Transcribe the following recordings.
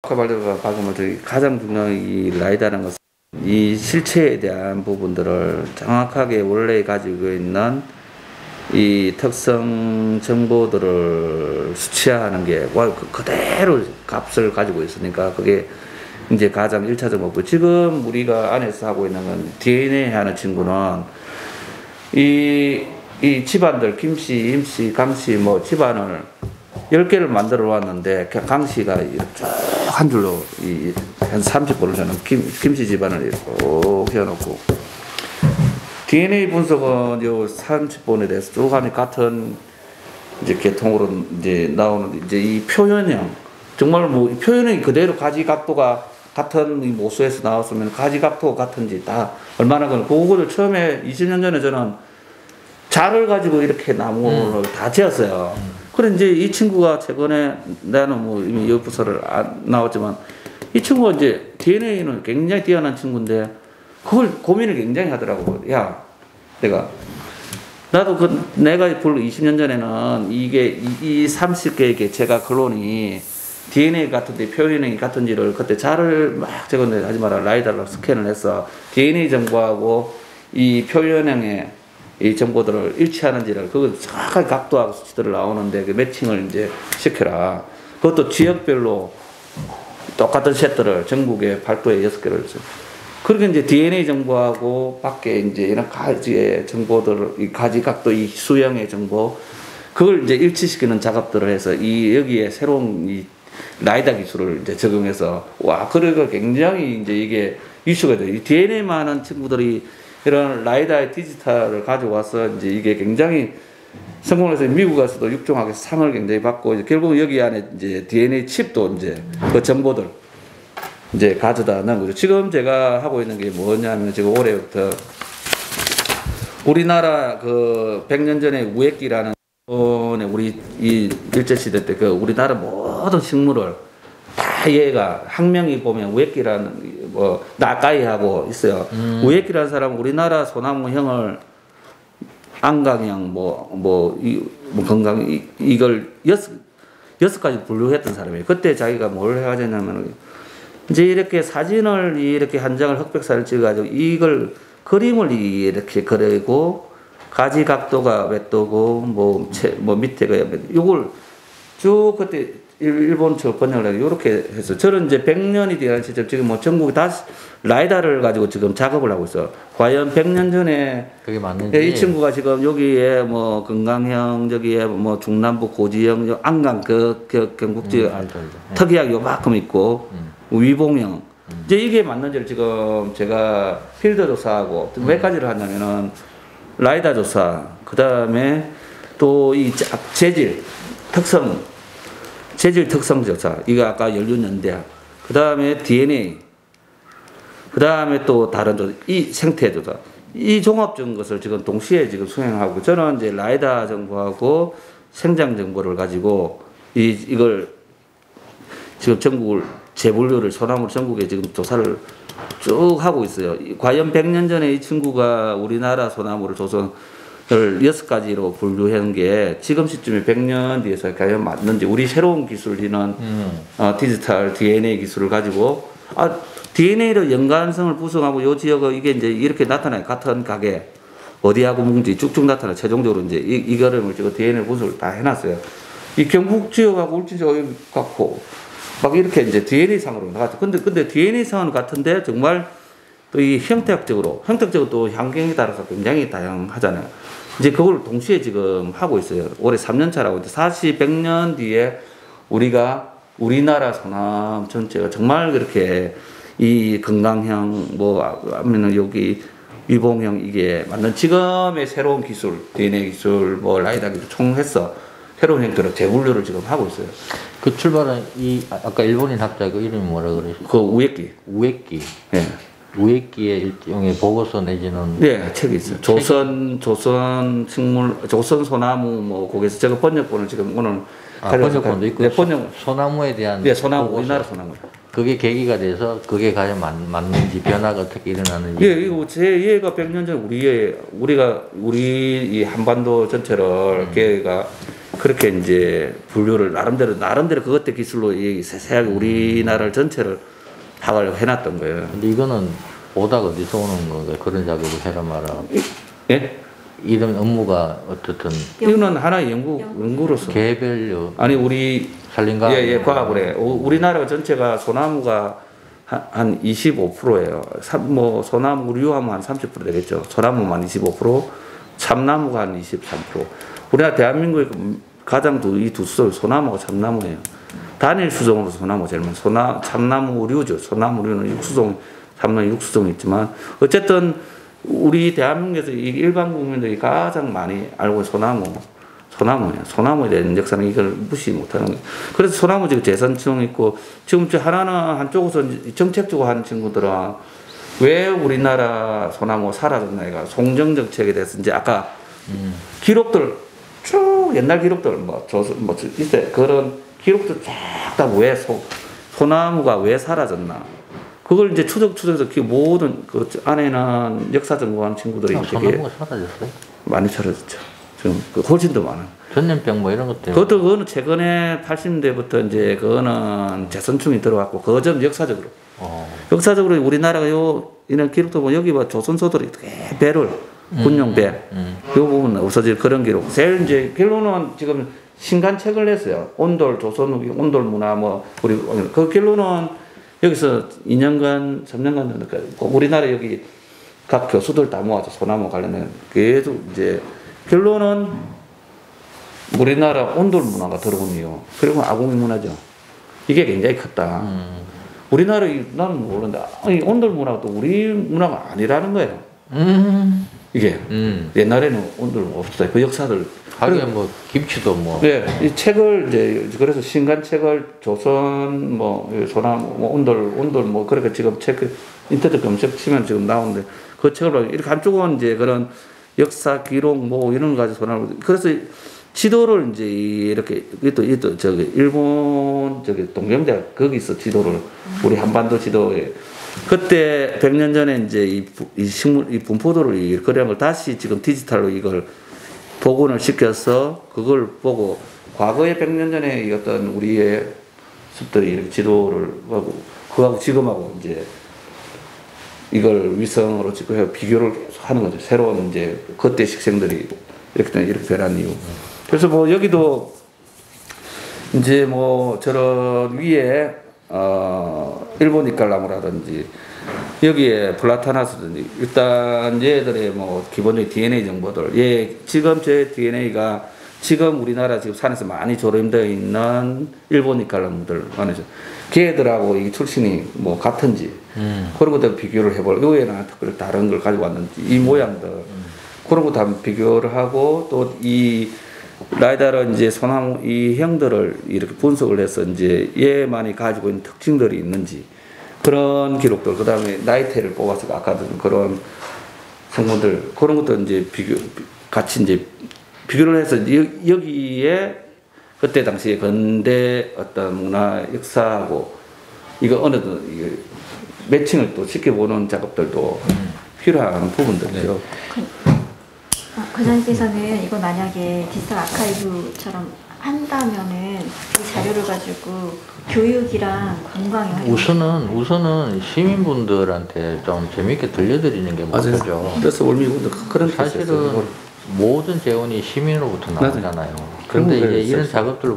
아까 말대로 방금 가장 중요한 이 라이다라는 것은 이 실체에 대한 부분들을 정확하게 원래 가지고 있는 이 특성 정보들을 수치화하는 게 그대로 값을 가지고 있으니까 그게 이제 가장 1차적 목표. 지금 우리가 안에서 하고 있는 건 DNA 하는 친구는 이 집안들 김씨, 임씨, 강씨 뭐 집안을 10개를 만들어 왔는데 강씨가 쭉 한 줄로 한 30번을 저는 김씨 집안을 이렇게 해놓고 DNA 분석은 요 30번에 대해서 쭉 하면 같은 이제 계통으로 이제 나오는 이제 이 표현형 정말 뭐 표현형이 그대로 가지 각도가 같은 이 모수에서 나왔으면 가지 각도가 같은지 다 얼마나 그거를 처음에 20년 전에 저는 자를 가지고 이렇게 나무를 다 지었어요. 그래 이제 이 친구가 최근에 나는 뭐 이미 연구서를 안 나왔지만 이 친구가 이제 DNA는 굉장히 뛰어난 친구인데 그걸 고민을 굉장히 하더라고. 야, 나도 내가 불 20년 전에는 이게 이 30개의 개체가 클론이 DNA 같은데 표현형이 같은지를 그때 자를 막 적었는데 하지 마라 라이다로 스캔을 해서 DNA 정보하고 이 표현형의 이 정보들을 일치하는지를 그걸 정확하게 각도하고 수치들을 나오는데 그 매칭을 이제 시켜라. 그것도 지역별로 똑같은 셋들을 전국에 발도에 6개를 했어요. 그렇게 이제 DNA 정보하고 밖에 이제 이런 가지의 정보들, 이 가지 각도, 이 수형의 정보, 그걸 이제 일치시키는 작업들을 해서 여기에 새로운 이 라이다 기술을 이제 적용해서 그래가 굉장히 이제 이게 이슈가 돼요. 이 DNA만 하는 친구들이 이런 라이다의 디지털을 가져와서 이제 이게 굉장히 성공해서 미국에서도 육종학에서 상을 굉장히 받고 이제 결국 여기 안에 이제 DNA 칩도 이제 그 정보들 이제 가져다 넣은 거죠. 지금 제가 하고 있는 게 뭐냐면 지금 올해부터 우리나라 그 100년 전에 우에끼라는 우리 이 일제시대 때 그 우리나라 모든 식물을 다 얘가 학명이 보면 우에끼라는 뭐 나까이하고 있어요. 우에끼라는 사람은 우리나라 소나무형을 안강형 뭐 건강 이걸 여섯 가지 분류했던 사람이에요. 그때 자기가 뭘 해가지냐면 이제 이렇게 사진을 이렇게 한 장을 흑백사를 찍어가지고 이걸 그림을 이렇게 그리고 가지 각도가 몇 도고 뭐 밑에가 요걸 쭉 그때 일본 쪽 번역을 하고 이렇게 해서 저는 이제 100년이 되는 시점 지금 뭐 전국에 다 라이다를 가지고 지금 작업을 하고 있어. 과연 100년 전에 그게 맞는지 이 친구가 지금 여기에 뭐 건강형 저기에 뭐 중남부 고지형 안강 경북 지역 특이하게 요만큼 있고 위봉형 이제 이게 맞는지를 지금 제가 필드 조사하고 몇 가지를 하냐면은 라이다 조사 그 다음에 또 이 재질 특성 조사 이거 아까 연륜연대학 그 다음에 DNA 그 다음에 또 다른 조사 이 생태 조사 이 종합적인 것을 지금 동시에 지금 수행하고 저는 이제 라이다 정보하고 생장 정보를 가지고 이걸 지금 전국을 재분류를 소나무 전국에 지금 조사를 쭉 하고 있어요. 과연 100년 전에 이 친구가 우리나라 소나무를 조선을 6가지로 분류한 게 지금 시점에 100년 뒤에서 과연 맞는지 우리 새로운 기술이는 디지털 DNA 기술을 가지고 DNA로 연관성을 구성하고 요 지역은 이게 이제 이렇게 나타나요. 같은 가게 어디하고 뭉지 쭉쭉 나타나 최종적으로 이제 이거를 지금 DNA 분석을 다 해놨어요. 이 경북 지역하고 울진 지역 같고 막 이렇게 이제 DNA 상으로 나갔죠. 근데 DNA 상은 같은데 정말 또 이 형태학적으로 또 환경에 따라서 굉장히 다양하잖아요. 이제 그걸 동시에 지금 하고 있어요. 올해 3년 차라고. 100년 뒤에 우리나라 소나무 전체가 정말 그렇게 이 건강형 아니면 여기 위봉형 이게 맞는 지금의 새로운 기술, DNA 기술, 라이다 기술 총해서 새로운 형태로 재분류를 지금 하고 있어요. 그 출발은 아까 일본인 학자 그 이름이 뭐라 그러시죠? 그 우에끼. 예. 우에끼의 일종의 보고서 내지는 네, 책이 있어요. 조선 소나무 거기서 제가 번역본을 지금 오늘 번역본도 있고 네, 소나무에 대한 소나무 보고서. 우리나라 소나무. 그게 계기가 돼서 그게 과연 맞는지 변화가 어떻게 일어나는지. 예, 이거 제 이해가 100년 전에 우리 이 한반도 전체를 걔가 그렇게 이제 분류를 나름대로 그것 때 기술로 이 세세하게 우리나라를 전체를 파악을 해놨던 거예요. 근데 이거는 오다가 어디서 오는 건가요? 그런 작업을 해라 마라. 예? 이런 업무가 어떻든 이거는 하나의 연구로서. 개별요. 아니 우리 산림과학. 예, 과학을 해. 우리나라 전체가 소나무가 한 25%예요. 뭐 소나무류하면 한 30% 되겠죠. 소나무만 25%, 참나무가 한 23%. 우리나라 대한민국의 가장 이 두 수종 소나무가 참나무예요. 단일 수종으로 소나무 제일 많아요. 참나무류죠. 소나무류는 육수종, 참나무 육수종이 있지만 어쨌든 우리 대한민국에서 일반 국민들이 가장 많이 알고 소나무예요. 소나무에 대한 역사는 이걸 무시 못하는 거예요. 그래서 소나무 지금 재산청 있고 지금 하나는 한쪽에서 정책적으로 하는 친구들은 왜 우리나라 소나무 사라졌나 이가 송정 정책에 대해서 이제 아까 기록들 쭉 옛날 기록들 뭐 있어요. 그런 기록들 쫙 다 왜 소나무가 왜 사라졌나 그걸 이제 추적해서 모든 그 안에는 역사 전공하는 친구들이 소나무가 사라졌어요? 많이 사라졌죠. 지금 훨씬 더 많아. 전염병 뭐 이런 것 때문에. 그거는 최근에 80년대부터 이제 그거는 재선충이 들어왔고 그거 좀 역사적으로. 역사적으로 우리나라가 이런 기록도 보면 여기 봐 조선소들이 배를 군용 배. 이 부분 없어질 그런 기록. 제일 이제 결론은 지금 신간책을 냈어요. 온돌 조선 후기 온돌 문화 뭐 우리 그 결론은 여기서 2년간 3년간 되니까 우리나라 여기 각 교수들 다 모아서 소나무 관련된 계속 이제 결론은 우리나라 온돌 문화가 들어온 이유 그리고 아궁이 문화죠. 이게 굉장히 컸다. 우리나라 나는 모르는데 이 온돌 문화가 또 우리 문화가 아니라는 거예요. 이게 옛날에는 온돌 없었어요. 그 역사들. 하긴 뭐 김치도 뭐. 네, 이 책을 이제 그래서 신간 책을 조선 뭐 소나무 뭐 온돌 뭐 그렇게 지금 책 인터넷 검색 치면 지금 나오는데 그 책을 이렇게 한쪽은 이제 그런 역사 기록 뭐 이런 거 가지고 소나무 그래서 지도를 이제 이렇게 또 저기 일본 저기 동경대학 거기서 지도를 우리 한반도 지도에 그때 100년 전에 이제 이 분포도를 그런 걸 다시 지금 디지털로 이걸 복원을 시켜서 그걸 보고 과거에 100년 전에 어떤 우리의 숲들이 이렇게 지도를 하고 그하고 지금하고 이제 이걸 위성으로 찍고 비교를 하는 거죠. 새로운 이제 그때 식생들이 이렇게 변한 이유. 그래서 뭐 여기도 이제 뭐 저런 위에 일본 이칼나무라든지 여기에 플라타나스든지 일단 얘들의 뭐 기본적인 DNA 정보들 지금 제 DNA가 지금 우리나라 지금 산에서 많이 조림되어 있는 일본 이칼나무들 안에서 걔들하고 이 출신이 뭐 같은지 그런 것들 비교를 해볼 여기에는 다른 걸 가지고 왔는지 이 모양들 그런 거 다 비교를 하고 또 이 라이다로 이제 소나무 이 형들을 이렇게 분석을 해서 이제 얘만이 가지고 있는 특징들이 있는지 그런 기록들 그다음에 나이테를 뽑아서 아까 그런 성분들 그런 것도 이제 같이 이제 비교를 해서 여기에 그때 당시에 근대 어떤 문화 역사하고 이거 어느 정도 매칭을 또 시켜보는 작업들도 필요한 부분들이죠. 과장님께서는 이거 만약에 디지털 아카이브처럼 한다면은 이 자료를 가지고 교육이랑 관광에 우선은 시민분들한테 좀 재밌게 들려드리는 게 목표죠. 그래서 월미군도 그런 사실은 모든 재원이 시민으로부터 나오잖아요. 그런데 이제 이런 작업들을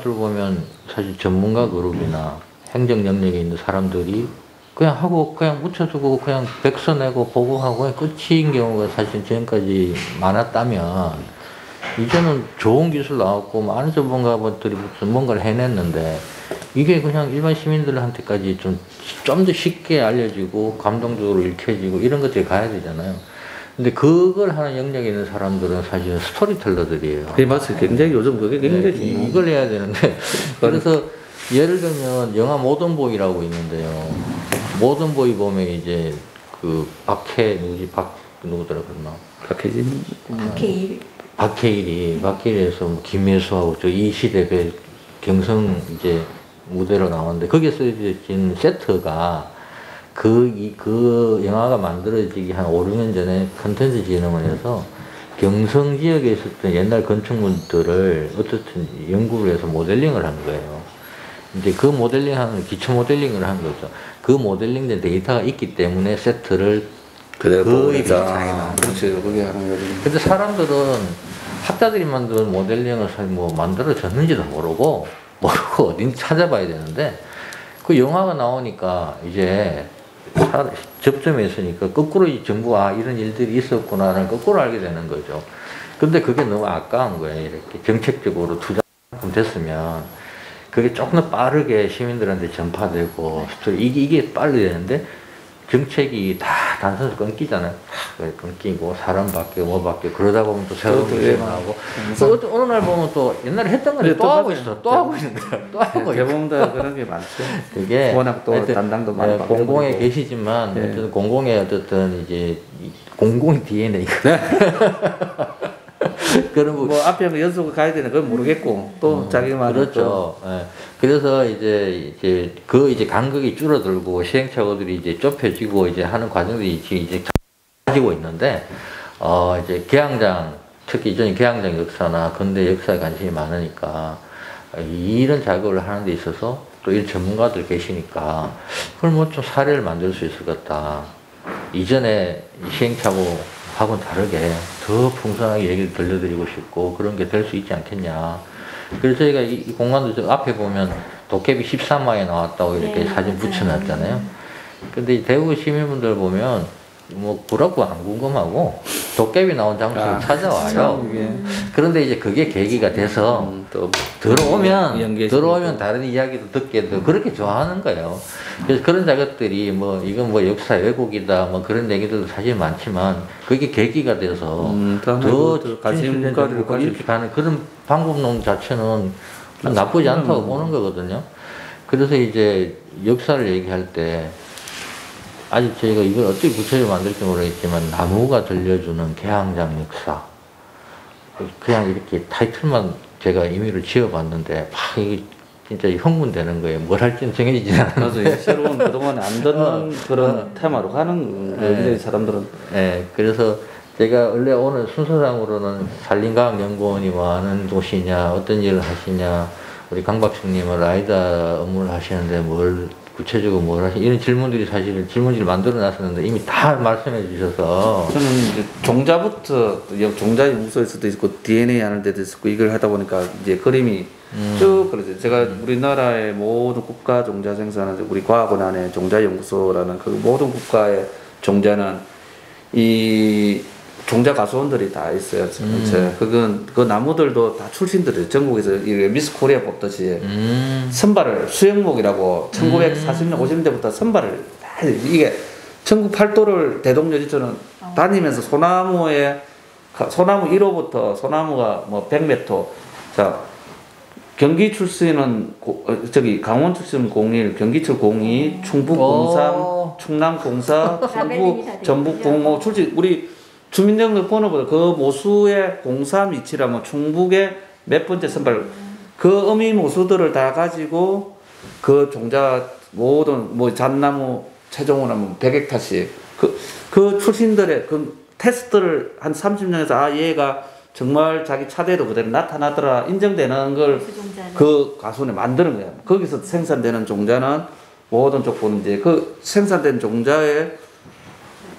보면 사실 전문가 그룹이나 행정 영역에 있는 사람들이 그냥 하고 그냥 묻혀두고 그냥 백서 내고 보고하고 끝인 경우가 사실 지금까지 많았다면 이제는 좋은 기술 나왔고 많은 전문가분들이 무슨 뭔가를 해냈는데 이게 그냥 일반 시민들한테까지 좀 더 쉽게 알려지고 감동적으로 읽혀지고 이런 것들이 가야 되잖아요. 근데 그걸 하는 영역에 있는 사람들은 사실 스토리텔러들이에요. 네, 맞아요. 굉장히 요즘 그게 굉장히 네, 이걸 해야 되는데 그래서 예를 들면 영화 모던보이라고 있는데요. 모던보이 보면 이제 그 누구더라 그러나 박해일에서 뭐 김혜수하고 저 이시대 배 경성 이제 무대로 나오는데 거기에 쓰여진 세트가 그 영화가 만들어지기 한 5, 6년 전에 컨텐츠 진흥원에서 경성 지역에 있었던 옛날 건축물들을 어떻든 연구를 해서 모델링을 한 거예요. 이제 그 모델링하는 기초 모델링을 한 거죠. 그 모델링된 데이터가 있기 때문에 세트를 거의 비슷하게 나온 거죠. 그렇죠. 그게 하는 거죠. 근데 사람들은 학자들이 만든 모델링을 뭐 만들어졌는지도 모르고 어딘지 찾아봐야 되는데 그 영화가 나오니까 이제 접점에 있으니까 거꾸로 전부 이런 일들이 있었구나라는 거꾸로 알게 되는 거죠. 근데 그게 너무 아까운 거예요. 이렇게 정책적으로 투자금 됐으면 그게 조금 더 빠르게 시민들한테 전파되고 이게 빨리 되는데 정책이 다 단선에서 끊기잖아요. 끊기고 사람 바뀌고 뭐 바뀌고 그러다 보면 또 새로운 게 생겨나고 또 어느 날 보면 또 옛날에 했던 건데 또 하고 있어. 또 하고 있는 거야. 또 하고 있어. 대부분 다 그런 게 많죠. 그게 워낙 또 담당도 많이 공공에 계시지만 어쨌든 공공의 어쨌든 이제 공공 DNA가 그런 뭐 앞에 연속을 가야 되는 건 모르겠고 또 자기만 그렇죠. 예. 그래서 이제 그 간극이 줄어들고 시행착오들이 이제 좁혀지고 이제 하는 과정들이 이제 가지고 있는데 이제 개항장 특히 이전에 개항장 역사나 근대 역사에 관심이 많으니까 이런 작업을 하는 데 있어서 또 이런 전문가들 계시니까 그걸 뭐 좀 사례를 만들 수 있을 것 같다. 이전에 시행착오하고는 다르게 더 풍성하게 얘기를 들려드리고 싶고 그런 게 될 수 있지 않겠냐. 그래서 저희가 이 공간도 저 앞에 보면 도깨비 13화에 나왔다고 이렇게 사진 붙여놨잖아요. 근데 대구 시민분들 보면 뭐 구라고 안 궁금하고 도깨비 나온 장소를 찾아와요. 그런데 이제 그게 계기가 돼서 또 들어오면 다른 이야기도 듣게 되고 그렇게 좋아하는 거예요. 그래서 그런 작업들이 뭐 이건 뭐 역사 왜곡이다 뭐 그런 얘기들도 사실 많지만 그게 계기가 돼서 더 진실된 이렇게 가는 그런 방법론 자체는 나쁘지 않다고 보는 거거든요. 그래서 이제 역사를 얘기할 때 아직 저희가 이걸 어떻게 구체적으로 만들지 모르겠지만 나무가 들려주는 개항장 역사 그냥 이렇게 타이틀만 제가 임의로 지어봤는데 이게 진짜 흥분되는 거예요. 뭘 할지는 정해지지 않아서 새로운 그동안 안 듣는 그런 테마로 가는 거예요. 사람들은. 네, 그래서 제가 원래 오늘 순서상으로는 산림과학연구원이 뭐 하는 곳이냐 어떤 일을 하시냐 우리 강박식님은 라이다 업무를 하시는데 뭘 구체적으로 뭘 하시 이런 질문들이 사실 질문지를 만들어 놨었는데 이미 다 말씀해 주셔서 저는 이제 종자부터 종자 연구소에서도 있고 DNA 하는 데도 있고 이걸 하다 보니까 이제 그림이 쭉 그러죠. 제가 우리나라의 모든 국가 종자 생산은 우리 과학원 안에 종자 연구소라는 그 모든 국가의 종자는 이 종자 가수원들이 다 있어요. 그건 그 나무들도 다 출신들이 전국에서 미스 코리아 뽑듯이 선발을 수영목이라고 1940년 50년대부터 선발을 다 이게 전국 팔도를 대동여지처럼 다니면서 소나무 1호부터 소나무가 뭐 100m 자 경기 출신은 강원 출신 01, 경기철 02, 충북 03, 충남 04, 전북 05 출신 우리 주민등록 번호보다 그 모수의 03 위치라면 충북의 몇 번째 선발 그 어미 모수들을 다 가지고 그 종자 모든 뭐 잣나무 최종으로 하면 100헥타씩 그 출신들의 그 테스트를 한 30년에서 얘가 정말 자기 차대로 그대로 나타나더라 인정되는 걸 그 가수원에 만드는 거야. 거기서 생산되는 종자는 모든 조건 이제 그 생산된 종자에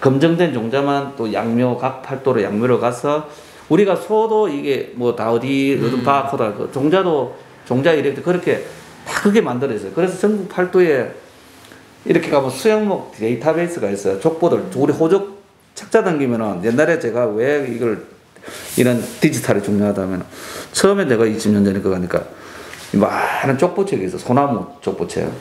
검증된 종자만 또 양묘 각 팔도로 양묘로 가서 우리가 소도 이게 뭐 다 어디 바코다 그 종자도 종자 이렇게 그렇게 다 그게 만들어졌어요. 그래서 전국 팔도에 이렇게 가면 수영목 데이터베이스가 있어요. 족보들 우리 호적 책자 당기면은 옛날에 제가 왜 이걸 이런 디지털이 중요하다면 처음에 내가 20년 전에 그거 하니까 많은 족보책이 있어. 소나무 족보책.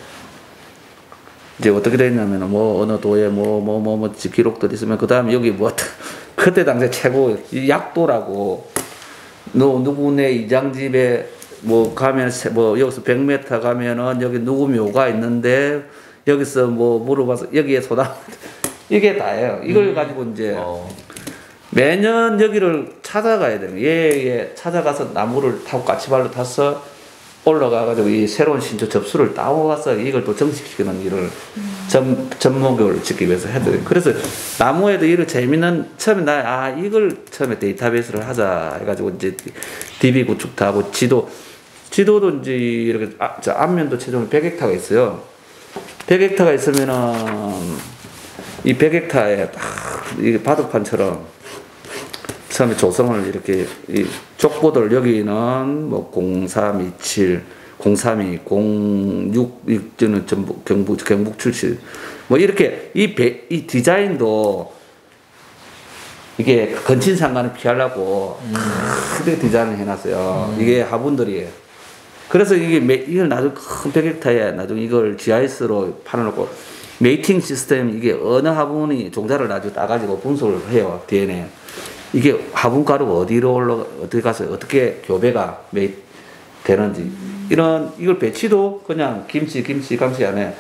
이제 어떻게 됐냐면 뭐 어느 도에 뭐 기록들이 있으면 그 다음에 여기 뭐 그때 당시 최고 약도라고 누구네 이장집에 뭐 가면 뭐 여기서 100m 가면은 여기 누구 묘가 있는데 여기서 뭐 물어봐서 여기에 소나무 이게 다예요. 이걸 가지고 이제 매년 여기를 찾아가야 돼요. 예 찾아가서 나무를 타고 까치발로 타서 올라가가지고 이 새로운 신조 접수를 따고 가서 이걸 또 정식시키는 일을 접목을 짓기 위해서 해도 그래서 나무에도 이런 재미있는 처음에 이걸 처음에 데이터베이스를 하자 해가지고 이제 DB 구축도 하고 지도도 이제 이렇게 저 앞면도 최종 100헥타가 있어요. 100헥타가 있으면은 이 100헥타에 이 바둑판처럼 처음에 조성을 이렇게 이 족보들 여기는 뭐 0327 0320 06 이제는 전북 경북 출신 뭐 이렇게 이 디자인도 이게 건친 상관을 피하려고 크게 디자인을 해놨어요. 이게 화분들이 그래서 이걸 나중에 큰 100헥타에 나중에 이걸 GIS로 파놓고 메이팅 시스템 이게 어느 화분이 종자를 나중에 따가지고 분석을 해요. DNA 이게 화분 가루가 어떻게 가서 어떻게 교배가 되는지 이걸 배치도 그냥 김치 안에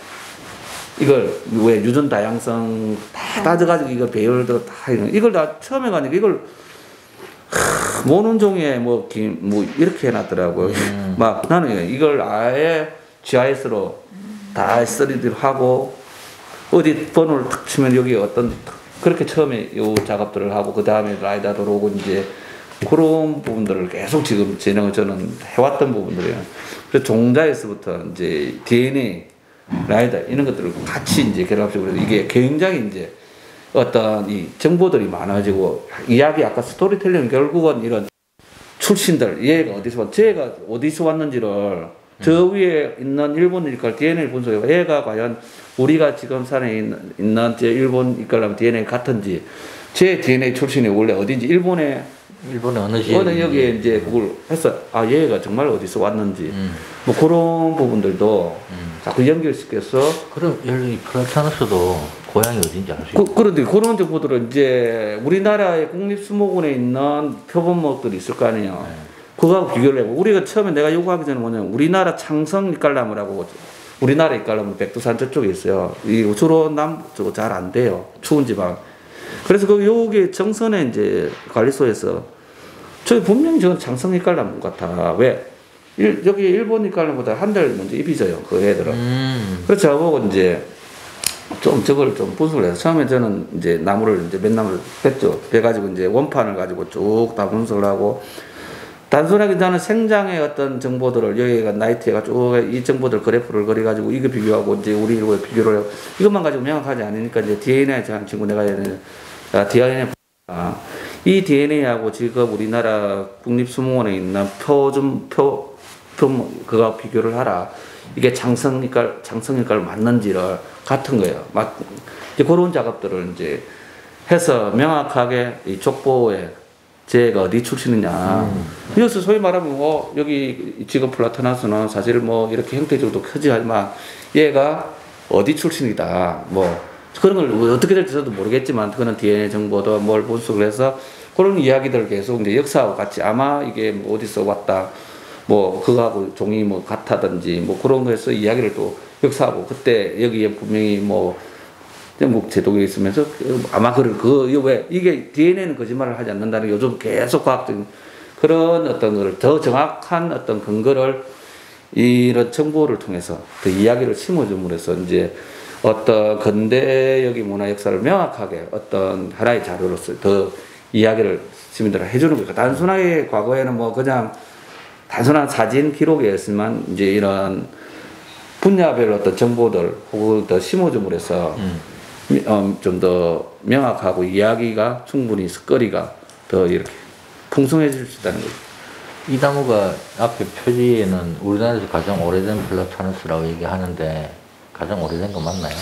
이걸 왜 유전 다양성 다 따져가지고 이거 배열도 다 이걸 다 처음에 가니까 이걸 모논종에 뭐 이렇게 해놨더라고요. 막 나는 이걸 아예 GIS로 다 3D로 하고 어디 번호를 탁 치면 여기 어떤 그렇게 처음에 요 작업들을 하고 그 다음에 라이다 들어오고 이제 그런 부분들을 계속 지금 진행을 저는 해왔던 부분들이에요. 그래서 종자에서부터 이제 DNA, 라이다 이런 것들을 같이 이제 결합적으로 이게 굉장히 이제 어떤 이 정보들이 많아지고 이야기 아까 스토리텔링 결국은 이런 출신들 얘가 어디서 왔는지를 저 위에 있는 일본 일깔 DNA 분석해 얘가 과연 우리가 지금 산에 있는 제 일본 일깔하면 DNA 같은지 제 DNA 출신이 원래 어딘지 일본의 어느 지역 여기에 이제 그걸 해서 얘가 정말 어디서 왔는지 뭐 그런 부분들도 자꾸 연결시켜서 그럼 예를 들어 플라타너스도 고향이 어딘지 알 수 있고 그런데 그런 정보들은 이제 우리나라의 국립수목원에 있는 표본목들이 있을 거 아니에요. 그거하고 비교를 해보고 우리가 처음에 내가 요구하기 전에 뭐냐면 우리나라 창성 이깔나무라고 우리나라 이깔나무 백두산 저쪽에 있어요. 이 주로 남쪽은 잘 안 돼요. 추운 지방. 그래서 여기 정선에 이제 관리소에서 저기 분명히 저는 창성 이깔나무 같아. 왜? 여기 일본 이깔나무보다 한 달 먼저 잎이 져요. 그 애들은. 그래서 저보고 이제 저걸 좀 분석을 해서 처음에 저는 이제 나무를 이제 맨나무를 뺐죠. 빼가지고 이제 원판을 가지고 쭉 다 분석을 하고 단순하게 나는 생장의 어떤 정보들을 여기가 나이트가 쭉 이 정보들 그래프를 그려가지고 이거 비교하고 이제 우리 이거 비교를 하고 이것만 가지고 명확하지 않으니까 이제 DNA 저 친구 내가 DNA 이 DNA하고 지금 우리나라 국립수목원에 있는 그거 비교를 하라. 이게 장성일깔 맞는지를 같은 거예요. 이제 그런 작업들을 이제 해서 명확하게 이 족보에 쟤가 어디 출신이냐. 여기서 소위 말하면 여기 지금 플라타나스는 사실 뭐 이렇게 형태적으로 크지만 얘가 어디 출신이다. 뭐 그런 걸 어떻게 될지 저도 모르겠지만 그거는 DNA 정보도 뭘 분석을 해서 그런 이야기들을 계속 이제 역사하고 같이 아마 이게 뭐 어디서 왔다. 뭐 그거하고 종이 뭐 같다든지 뭐 그런 거에서 이야기를 또 역사하고 그때 여기에 분명히 뭐 영국 제독이 있으면서 아마 왜 이게 DNA는 거짓말을 하지 않는다는 게 요즘 계속 과학적인 그런 어떤 거를 더 정확한 어떤 근거를 이런 정보를 통해서 그 이야기를 심어줌으로 해서 이제 어떤 근대적인 문화 역사를 명확하게 어떤 하나의 자료로서 더 이야기를 시민들한테 해주는 거니까 단순하게 과거에는 뭐 그냥 단순한 사진 기록이었지만 이제 이런 분야별 어떤 정보들 혹은 더 심어줌으로 해서 좀 더 명확하고 이야기가 충분히 거리가 더 이렇게 풍성해질 수 있다는 거죠. 이 나무가 앞에 표지에는 우리나라에서 가장 오래된 플라타너스라고 얘기하는데 가장 오래된 거 맞나요?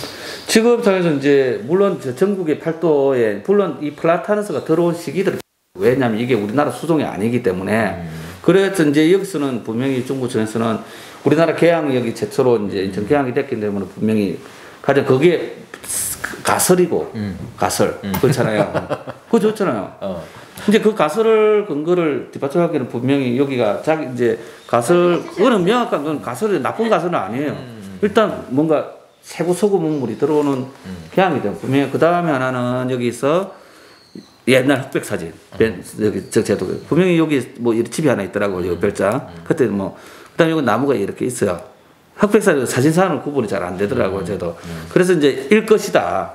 지금 상에서 이제 물론 전국의 팔도에 물론 이 플라타너스가 들어온 시기들 왜냐하면 이게 우리나라 수종이 아니기 때문에 그래서 이제 여기서는 분명히 중부청에서는 우리나라 개항 여기 최초로 이제 인천 개항이 됐기 때문에 분명히 가장 거기에 가설이고 가설 그렇잖아요. 그거 좋잖아요. 이제 그 가설을 근거를 뒷받침하기는 분명히 여기가 자기 이제 가설 그거는 명확한 건 가설이 나쁜 가설은 아니에요. 일단 뭔가 세부 소금 문물이 들어오는 개항이 되면 분명히 그 다음에 하나는 여기서 옛날 흑백 사진 여기 제도 분명히 여기 뭐 집이 하나 있더라고요. 별장 그때 뭐 그다음에 여기 나무가 이렇게 있어요. 흑백사는 사진사는 구분이 잘 안 되더라고요, 저도. 그래서 이제 일 것이다.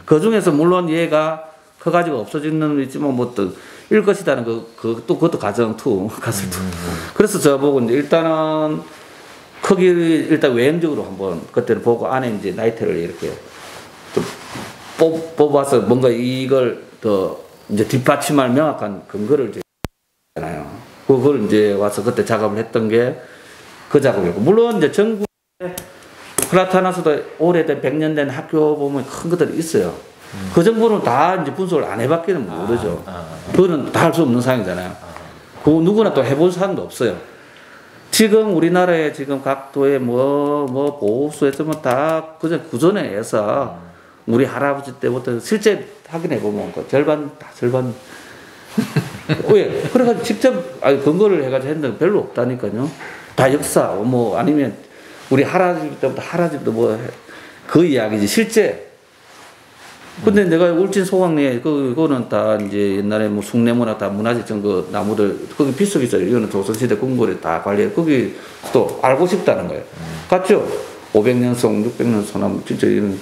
그 중에서 물론 얘가 커가지고 없어지는 건 있지만 뭐 또 일 것이다는 또 그것도 가정 투, 가설 투. 그래서 저보고 이제 일단은 크기를 일단 외형적으로 한번 그때는 보고 안에 이제 나이테를 이렇게 좀 뽑아서 뭔가 이걸 더 이제 뒷받침할 명확한 근거를 이제 잖아요. 그걸 이제 와서 그때 작업을 했던 게 그 작업이었고, 물론 이제 전국에 플라타나스도 오래된 100년 된 학교 보면 큰 것들이 있어요. 그 정보는 다 이제 분석을 안 해봤기는 모르죠. 그거는 다 할 수 없는 상황이잖아요. 그 누구나 또 해본 사람도 없어요. 지금 우리나라에 지금 각 도에 뭐 보호수에서 뭐 다 그저 구전에 의해서 우리 할아버지 때부터 실제 확인해 보면 그 절반 왜? 그래가지고 직접 근거를 해가지고 했는데 별로 없다니까요. 다 역사 뭐 아니면 우리 할아버지 때부터 할아버지도 뭐 그 이야기지 실제. 근데 내가 울진 소강리에 그거는 다 이제 옛날에 뭐 숭례문화 다 문화재청 그 나무들 거기 비석 있어요. 이거는 조선시대 궁궐에 다 관리해. 거기 또 알고 싶다는 거예요. 같죠? 500년송, 600년 소나무 진짜 이런.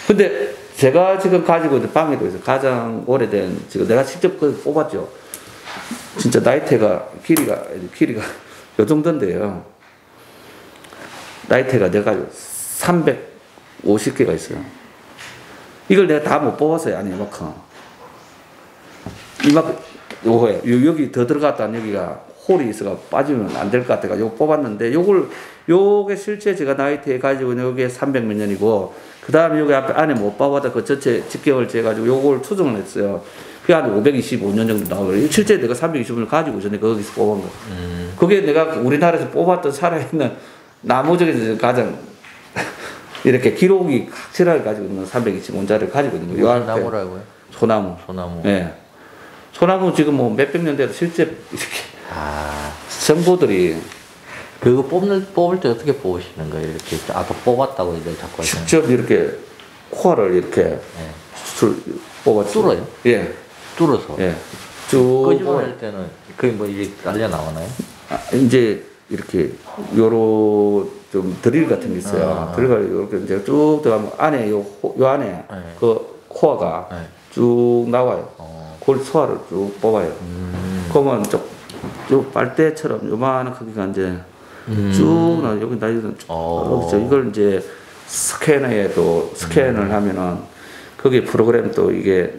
근데 제가 지금 가지고 있는 방에도 있어요. 가장 오래된 지금 내가 직접 그 뽑았죠. 진짜 나이테가 길이가 요 정도인데요. 나이테가 내가 350개가 있어요. 이걸 내가 다 못 뽑았어요. 아니, 이만큼, 여기 더 들어갔다는 여기가 홀이 있어가 빠지면 안 될 것 같아가 요거 뽑았는데, 요게 실제 제가 나이테에 가지고 있는 요게 300 몇 년이고, 그 다음에 여기 앞에 안에 못 뽑았다 그 전체 직경을 재가지고 요걸 추정을 했어요. 그게 한 525년 정도 나오고요. 실제 내가 325년을 가지고 전에 거기서 뽑은 거. 그게 내가 우리나라에서 뽑았던 살아있는 나무 중에서 가장 이렇게 기록이 확실하게 가지고 있는 325자를 가지고 있는 거예요. 무슨 나무라고요? 소나무. 소나무. 네. 소나무 지금 뭐 몇백 년 돼도 실제 이렇게 정보들이 그거 뽑을 때 어떻게 뽑으시는 거예요? 이렇게 아까 뽑았다고 이제 자꾸 하시는 직접 이렇게 코어를 이렇게 뽑았죠. 뚫어요? 예. 뚫어서. 예. 쭉 끄집어낼 때는 그게 뭐 이제 날려 나오나요? 이제 이렇게 요런 좀 드릴 같은 게 있어요. 드릴을 이렇게 이제 쭉 들어가면 안에 요 안에 네. 그 코어가 네. 쭉 나와요. 그걸 소화를 쭉 뽑아요. 그러면 쭉 빨대처럼 요만한 크기가 이제 쭉 나 여기 나이는 쭉 이걸 이제 스캐너에도 스캔을 하면은 거기 프로그램 또 이게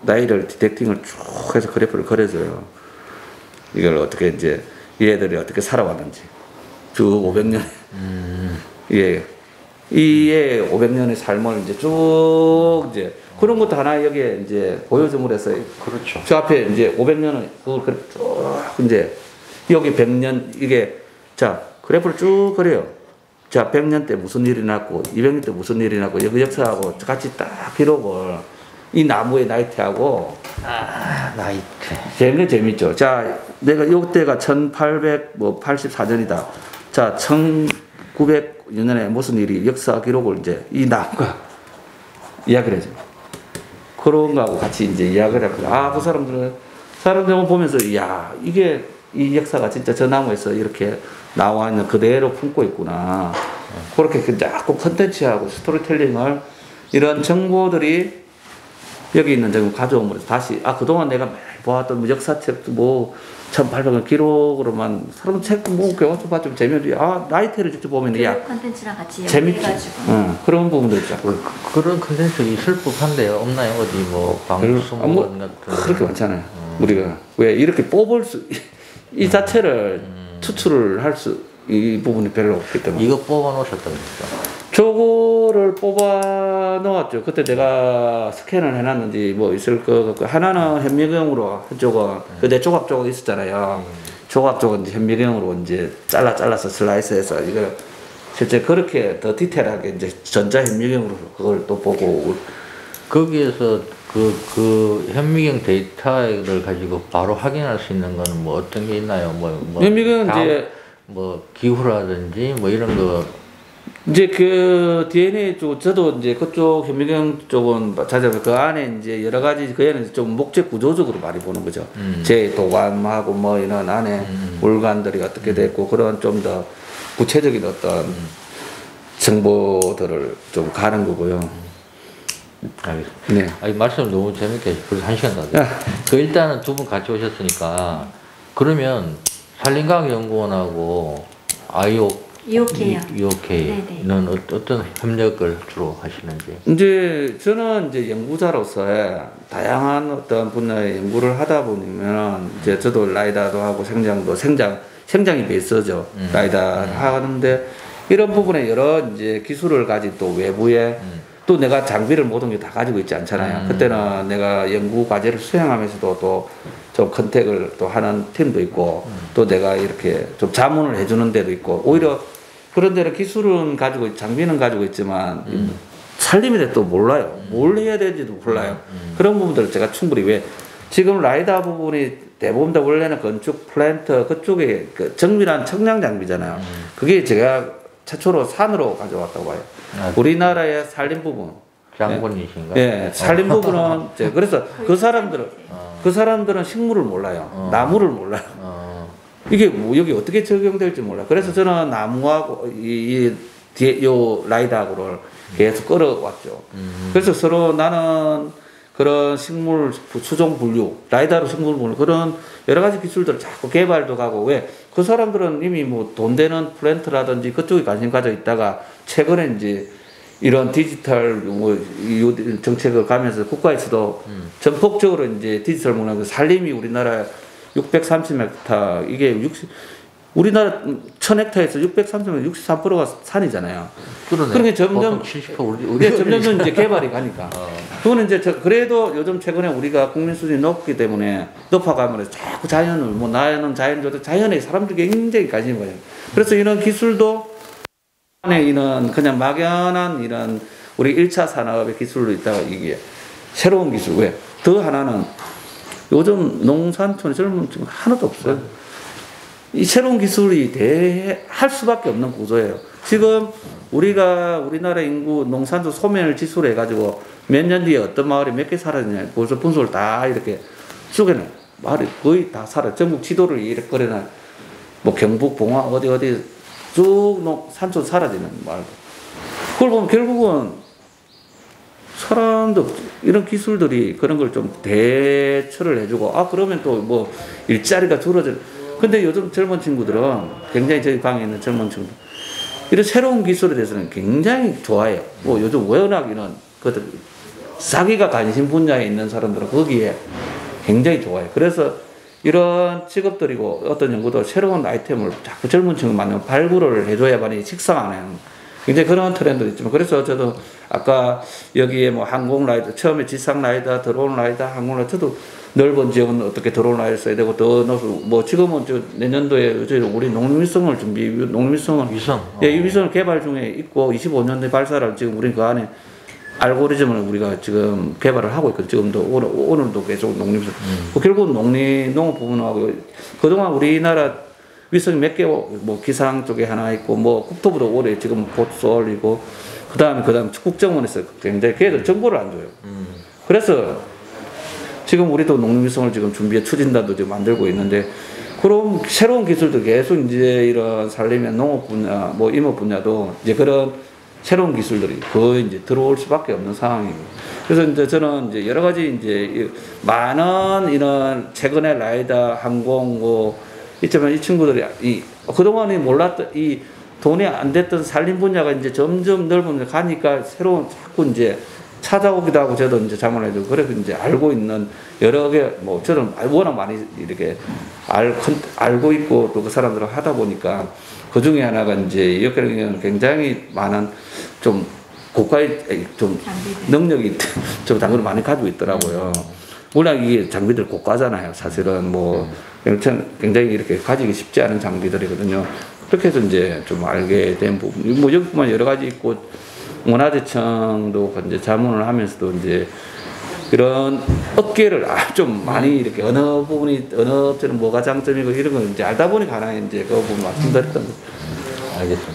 나이를 디텍팅을 쭉 해서 그래프를 그려줘요. 이걸 어떻게 이제 얘들이 어떻게 살아왔는지 쭉 500년 예, 이에 500년의 삶을 이제 쭉 이제 그런 것도 하나 여기에 이제 보여줌으로 해서 그렇죠. 저 앞에 이제 500년은 그걸 쭉 이제 여기 100년 이게 자 그래프를 쭉 그려요. 자 100년 때 무슨 일이 났고 200년 때 무슨 일이 났고 여기 역사하고 같이 딱 기록을 이 나무의 나이테하고 나이테 재밌죠. 자 내가 요때가 1884년이다. 자 1900년에 무슨 일이 역사 기록을 이제 이 나무가 이야기를 해줘. 그런 거하고 같이 이제 이야기를 하고 그 사람들은 보면서 야 이게 이 역사가 진짜 저 나무에서 이렇게 나와 있는 그대로 품고 있구나. 그렇게 자꾸 컨텐츠하고 스토리텔링을 이런 정보들이 여기 있는 정보 가져오면서 다시 그동안 내가 매일 보았던 역사책도 뭐 1800년 기록으로만 사람 책도 뭐 교과서 봤지만 재미없지. 나이테를 직접 보면 야 컨텐츠랑 같이 재밌지. 그런 부분들 있죠. 그런 컨텐츠 있을 법한데요. 없나요? 어디 뭐 방송관 같은 그렇게 많잖아요. 우리가 왜 이렇게 뽑을 수 이 자체를 추출을 할 수 이 부분이 별로 없기 때문에 이거 뽑아 놓으셨다면서요? 저거를 뽑아 넣었죠. 그때 내가 스캔을 해놨는지 뭐 있을 거 같고 하나는 현미경으로 한쪽은 내 조각 조각 있었잖아요. 조각 조각 이제 현미경으로 이제 잘라서 슬라이스해서 이걸 실제 그렇게 더 디테일하게 이제 전자 현미경으로 그걸 또 보고 거기에서 그 현미경 데이터를 가지고 바로 확인할 수 있는 거는 뭐 어떤 게 있나요? 현미경 이제 뭐 기후라든지 뭐 이런 거 이제 그 DNA 쪽 저도 이제 그쪽 현미경 쪽은 찾아보면 그 안에 이제 여러 가지 그 안에 좀 목재 구조적으로 많이 보는 거죠. 제 도관하고 뭐 이런 안에 물관들이 어떻게 됐고 그런 좀 더 구체적인 어떤 정보들을 좀 가는 거고요. 알겠습니다. 네. 아니, 말씀 너무 재밌게 벌써 1시간 다 됐어요. 그 일단은 두 분 같이 오셨으니까 그러면 산림과학연구원하고 IOK는 어떤 협력을 주로 하시는지? 이제 저는 이제 연구자로서 다양한 어떤 분야의 연구를 하다 보면 이제 저도 라이다도 하고 생장이 베이스죠. 라이다 하는데 이런 부분에 여러 이제 기술을 가진 또 외부에 또 내가 장비를 모든 게 다 가지고 있지 않잖아요. 그때는 내가 연구 과제를 수행하면서도 또 좀 컨택을 또 하는 팀도 있고 또 내가 이렇게 좀 자문을 해주는 데도 있고 오히려 그런 데는 기술은 가지고 장비는 가지고 있지만 살림에 또 몰라요. 뭘 해야 되는지도 몰라요. 그런 부분들을 제가 충분히 왜 지금 라이다 부분이 대부분 다 원래는 건축 플랜트 그쪽에 그 정밀한 청량 장비잖아요. 그게 제가 최초로 산으로 가져왔다고 봐요. 우리나라의 살림 부분. 장군이신가요? 예, 살림 부분은 그래서 그 사람들은 식물을 몰라요. 나무를 몰라요. 이게 뭐 여기 어떻게 적용될지 몰라요. 그래서 저는 나무하고 뒤에 요 라이다하고를 계속 끌어왔죠. 그래서 서로 나는 그런 식물 수종 분류, 라이다로 식물 분류 그런 여러 가지 기술들을 자꾸 개발도 가고 왜 그 사람들은 이미 뭐 돈 되는 플랜트라든지 그쪽에 관심 가져 있다가 최근에 이제 이런 디지털 뭐 정책을 가면서 국가에서도 전폭적으로 이제 디지털 문화 살림이 우리나라 630헥타 이게 우리나라 1000헥타에서 630헥타 63%가 산이잖아요. 그러니까 점점 70% 점점 이제 개발이 가니까. 그거는 이제 그래도 요즘 최근에 우리가 국민 수준이 높기 때문에 높아가면서 자꾸 자연을 뭐 나는 자연조도 자연에 사람들이 굉장히 관심이 가요. 그래서 이런 기술도 안에 이런 그냥 막연한 이런 우리 1차 산업의 기술로 있다가 이게 새로운 기술 왜? 더 하나는 요즘 농산촌 젊은 친구 하나도 없어요. 이 새로운 기술이 할 수밖에 없는 구조예요. 지금 우리나라 인구 농산촌 소멸 지수로 해가지고 몇 년 뒤에 어떤 마을이 몇 개 사라지냐 벌써 분석을 다 이렇게 쪼개내 마을이 거의 다 사라져. 전국 지도를 이렇게 그려놔. 뭐 경북 봉화 어디 쭉 산촌 사라지는 마을. 그걸 보면 결국은 사람도 이런 기술들이 그런 걸 좀 대처를 해주고 그러면 또 뭐 일자리가 줄어져. 근데 요즘 젊은 친구들은 굉장히 저희 방에 있는 젊은 친구들 이런 새로운 기술에 대해서는 굉장히 좋아해요. 뭐 요즘 워낙 이런 것들 자기가 관심 분야에 있는 사람들은 거기에 굉장히 좋아해요. 그래서 이런 직업들이고 어떤 연구도 새로운 아이템을 자꾸 젊은 친구 만나면 발굴을 해줘야만이 식상하는 굉장히 그런 트렌드도 있지만 그래서 저도 아까 여기에 뭐 항공 라이더 처음에 지상 라이더 드론 라이더 항공 라이더 저도 넓은 지역은 어떻게 드론 라이더 써야 되고 더 넣어서 뭐 지금은 내년도에 우리 농림위성을 이 위성을 개발 중에 있고 25년대 발사를 지금 우리 그 안에 알고리즘을 우리가 지금 개발을 하고 있거든요. 지금도 오늘도 계속 농림위성. 결국 농업 부분하고 그동안 우리나라 위성이 몇 개 뭐 기상 쪽에 하나 있고 뭐 국토부도 올해 지금 곧 쏠리고 그다음에 국정원에서 굉장히 걔들 정보를 안 줘요. 그래서 지금 우리도 농림위성을 지금 추진단도 지금 만들고 있는데 그런 새로운 기술도 계속 이제 이런 살림의 농업 분야 뭐 임업 분야도 이제 그런 새로운 기술들이 거의 이제 들어올 수밖에 없는 상황입니다. 그래서 이제 저는 이제 여러 가지 이제 많은 이런 최근에 라이다 항공 뭐 있지만 이 친구들이 그동안에 몰랐던 이 돈이 안 됐던 살림 분야가 이제 점점 넓은 가니까 새로운 자꾸 이제 찾아오기도 하고 저도 이제 자문해주고 그래서 이제 알고 있는 여러 개 뭐 저는 워낙 많이 이렇게 알고 있고 또 그 사람들을 하다 보니까 그 중에 하나가 이제 여기는 굉장히 많은 좀 고가의 좀 능력이 좀 장비를 많이 가지고 있더라고요. 워낙 이게 장비들 고가잖아요. 사실은 뭐 굉장히 이렇게 가지기 쉽지 않은 장비들이거든요. 그렇게 해서 이제 좀 알게 된 부분. 뭐 여기뿐만 여러 가지 있고 문화재청도 이제 자문을 하면서도 이제 이런 업계를 좀 많이 이렇게 어느 업체는 뭐가 장점이고 이런 거 이제 알다 보니까 하나 이제 그 부분 말씀드렸던 거. 알겠습니다.